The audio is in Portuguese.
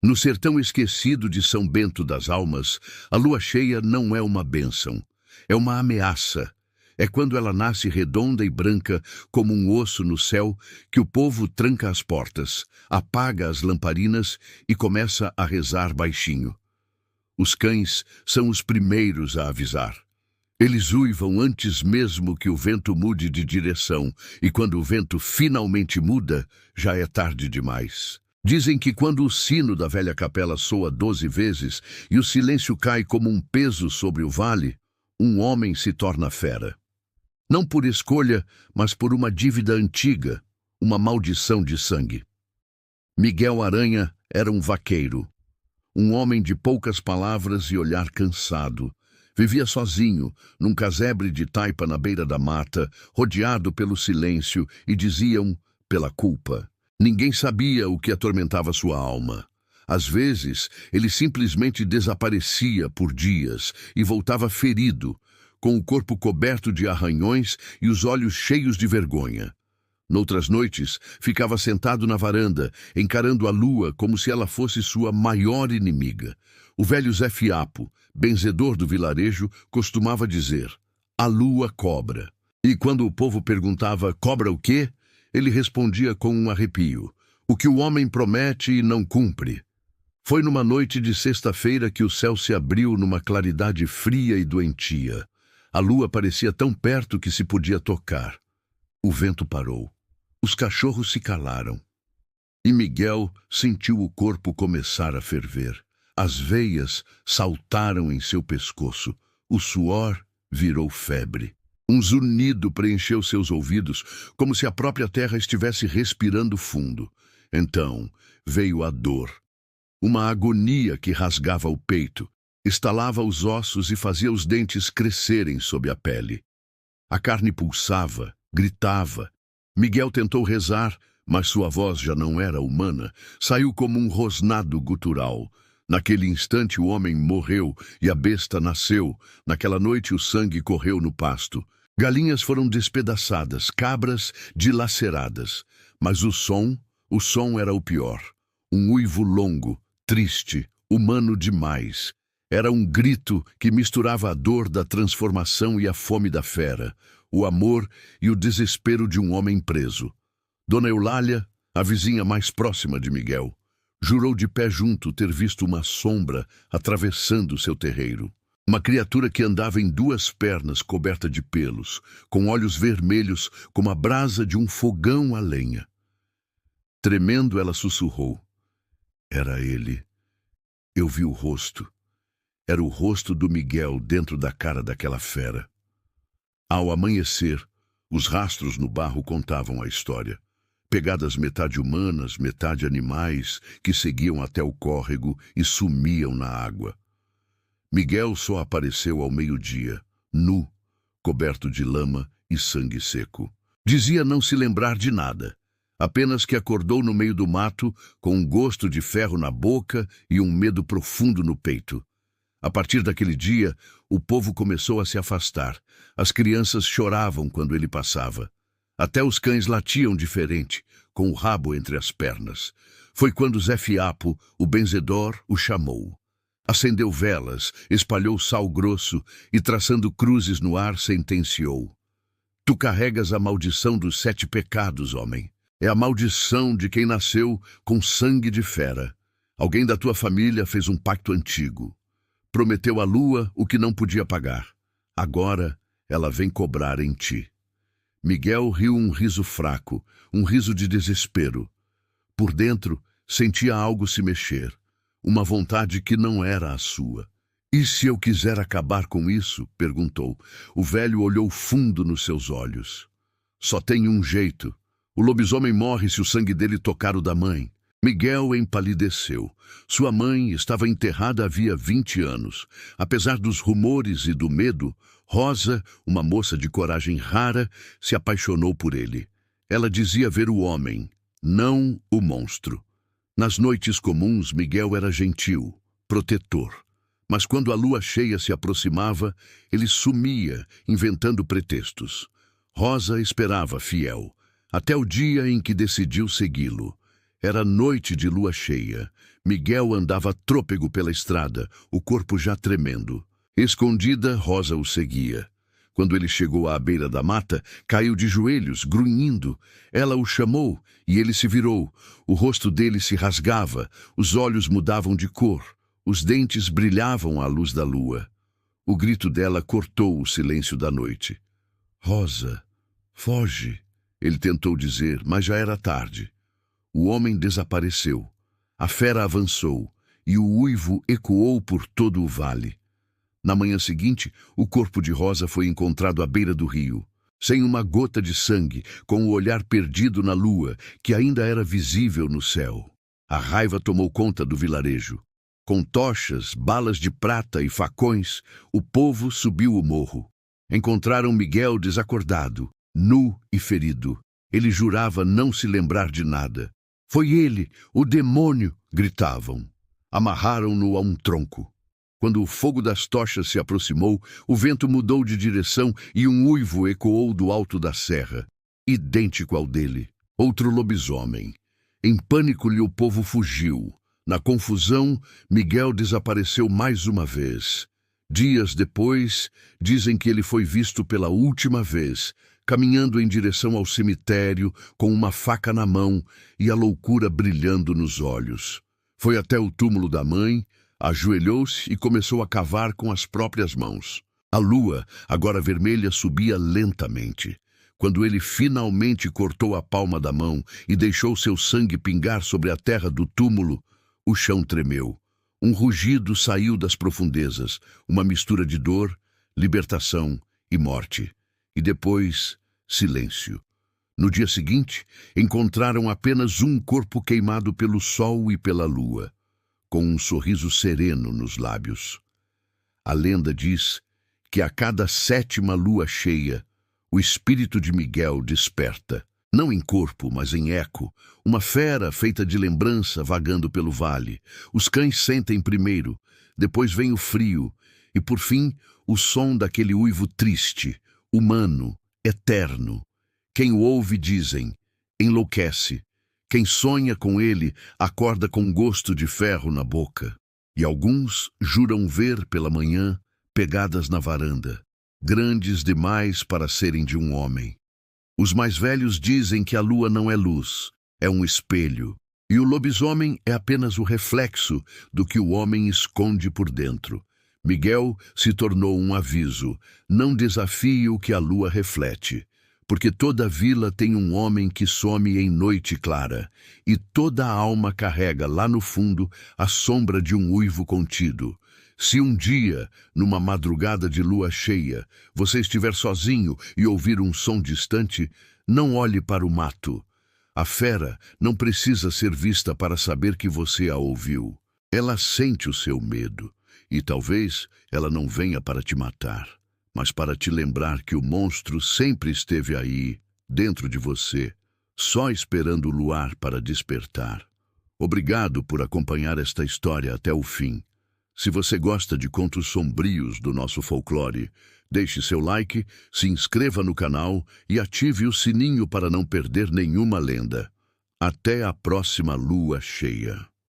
No sertão esquecido de São Bento das Almas, a lua cheia não é uma bênção, é uma ameaça. É quando ela nasce redonda e branca como um osso no céu que o povo tranca as portas, apaga as lamparinas e começa a rezar baixinho. Os cães são os primeiros a avisar. Eles uivam antes mesmo que o vento mude de direção, e quando o vento finalmente muda, já é tarde demais. Dizem que quando o sino da velha capela soa 12 vezes e o silêncio cai como um peso sobre o vale, um homem se torna fera. Não por escolha, mas por uma dívida antiga, uma maldição de sangue. Miguel Aranha era um vaqueiro, um homem de poucas palavras e olhar cansado. Vivia sozinho, num casebre de taipa na beira da mata, rodeado pelo silêncio, e diziam, pela culpa. Ninguém sabia o que atormentava sua alma. Às vezes, ele simplesmente desaparecia por dias e voltava ferido, com o corpo coberto de arranhões e os olhos cheios de vergonha. Noutras noites, ficava sentado na varanda, encarando a lua como se ela fosse sua maior inimiga. O velho Zé Fiapo, benzedor do vilarejo, costumava dizer, a lua cobra. E quando o povo perguntava, cobra o quê? Ele respondia com um arrepio, o que o homem promete e não cumpre. Foi numa noite de sexta-feira que o céu se abriu numa claridade fria e doentia. A lua parecia tão perto que se podia tocar. O vento parou. Os cachorros se calaram. E Miguel sentiu o corpo começar a ferver. As veias saltaram em seu pescoço. O suor virou febre. Um zunido preencheu seus ouvidos, como se a própria terra estivesse respirando fundo. Então veio a dor. Uma agonia que rasgava o peito, estalava os ossos e fazia os dentes crescerem sob a pele. A carne pulsava, gritava. Miguel tentou rezar, mas sua voz já não era humana. Saiu como um rosnado gutural. Naquele instante o homem morreu e a besta nasceu. Naquela noite o sangue correu no pasto. Galinhas foram despedaçadas, cabras dilaceradas. Mas o som era o pior. Um uivo longo, triste, humano demais. Era um grito que misturava a dor da transformação e a fome da fera, o amor e o desespero de um homem preso. Dona Eulália, a vizinha mais próxima de Miguel, jurou de pé junto ter visto uma sombra atravessando seu terreiro. Uma criatura que andava em 2 pernas coberta de pelos, com olhos vermelhos como a brasa de um fogão a lenha. Tremendo, ela sussurrou. Era ele. Eu vi o rosto. Era o rosto do Miguel dentro da cara daquela fera. Ao amanhecer, os rastros no barro contavam a história. Pegadas metade humanas, metade animais, que seguiam até o córrego e sumiam na água. Miguel só apareceu ao meio-dia, nu, coberto de lama e sangue seco. Dizia não se lembrar de nada, apenas que acordou no meio do mato com um gosto de ferro na boca e um medo profundo no peito. A partir daquele dia, o povo começou a se afastar. As crianças choravam quando ele passava. Até os cães latiam diferente, com o rabo entre as pernas. Foi quando Zé Fiapo, o benzedor, o chamou. Acendeu velas, espalhou sal grosso e, traçando cruzes no ar, sentenciou. Tu carregas a maldição dos 7 pecados, homem. É a maldição de quem nasceu com sangue de fera. Alguém da tua família fez um pacto antigo. Prometeu à lua o que não podia pagar. Agora ela vem cobrar em ti. Miguel riu um riso fraco, um riso de desespero. Por dentro, sentia algo se mexer, uma vontade que não era a sua. E se eu quiser acabar com isso? Perguntou. O velho olhou fundo nos seus olhos. Só tem um jeito. O lobisomem morre se o sangue dele tocar o da mãe. Miguel empalideceu. Sua mãe estava enterrada havia 20 anos. Apesar dos rumores e do medo, Rosa, uma moça de coragem rara, se apaixonou por ele. Ela dizia ver o homem, não o monstro. Nas noites comuns, Miguel era gentil, protetor. Mas quando a lua cheia se aproximava, ele sumia, inventando pretextos. Rosa esperava fiel, até o dia em que decidiu segui-lo. Era noite de lua cheia. Miguel andava trôpego pela estrada, o corpo já tremendo. Escondida, Rosa o seguia. Quando ele chegou à beira da mata, caiu de joelhos, grunhindo. Ela o chamou e ele se virou. O rosto dele se rasgava, os olhos mudavam de cor, os dentes brilhavam à luz da lua. O grito dela cortou o silêncio da noite. Rosa, foge, ele tentou dizer, mas já era tarde. O homem desapareceu. A fera avançou e o uivo ecoou por todo o vale. Na manhã seguinte, o corpo de Rosa foi encontrado à beira do rio, sem uma gota de sangue, com o olhar perdido na lua, que ainda era visível no céu. A raiva tomou conta do vilarejo. Com tochas, balas de prata e facões, o povo subiu o morro. Encontraram Miguel desacordado, nu e ferido. Ele jurava não se lembrar de nada. Foi ele, o demônio, gritavam. Amarraram-no a um tronco. Quando o fogo das tochas se aproximou, o vento mudou de direção e um uivo ecoou do alto da serra, idêntico ao dele. Outro lobisomem. Em pânico-lhe o povo fugiu. Na confusão, Miguel desapareceu mais uma vez. Dias depois, dizem que ele foi visto pela última vez, caminhando em direção ao cemitério, com uma faca na mão e a loucura brilhando nos olhos. Foi até o túmulo da mãe, ajoelhou-se e começou a cavar com as próprias mãos. A lua, agora vermelha, subia lentamente. Quando ele finalmente cortou a palma da mão e deixou seu sangue pingar sobre a terra do túmulo, o chão tremeu. Um rugido saiu das profundezas, uma mistura de dor, libertação e morte. E depois, silêncio. No dia seguinte, encontraram apenas um corpo queimado pelo sol e pela lua, com um sorriso sereno nos lábios. A lenda diz que a cada 7ª lua cheia, o espírito de Miguel desperta, não em corpo, mas em eco, uma fera feita de lembrança vagando pelo vale. Os cães sentem primeiro, depois vem o frio, e por fim, o som daquele uivo triste, humano, eterno. Quem o ouve, dizem, enlouquece. Quem sonha com ele acorda com gosto de ferro na boca. E alguns juram ver pela manhã pegadas na varanda, grandes demais para serem de um homem. Os mais velhos dizem que a lua não é luz, é um espelho, e o lobisomem é apenas o reflexo do que o homem esconde por dentro. Miguel se tornou um aviso: não desafie o que a lua reflete. Porque toda vila tem um homem que some em noite clara, e toda a alma carrega lá no fundo a sombra de um uivo contido. Se um dia, numa madrugada de lua cheia, você estiver sozinho e ouvir um som distante, não olhe para o mato. A fera não precisa ser vista para saber que você a ouviu. Ela sente o seu medo, e talvez ela não venha para te matar, mas para te lembrar que o monstro sempre esteve aí, dentro de você, só esperando o luar para despertar. Obrigado por acompanhar esta história até o fim. Se você gosta de contos sombrios do nosso folclore, deixe seu like, se inscreva no canal e ative o sininho para não perder nenhuma lenda. Até a próxima lua cheia.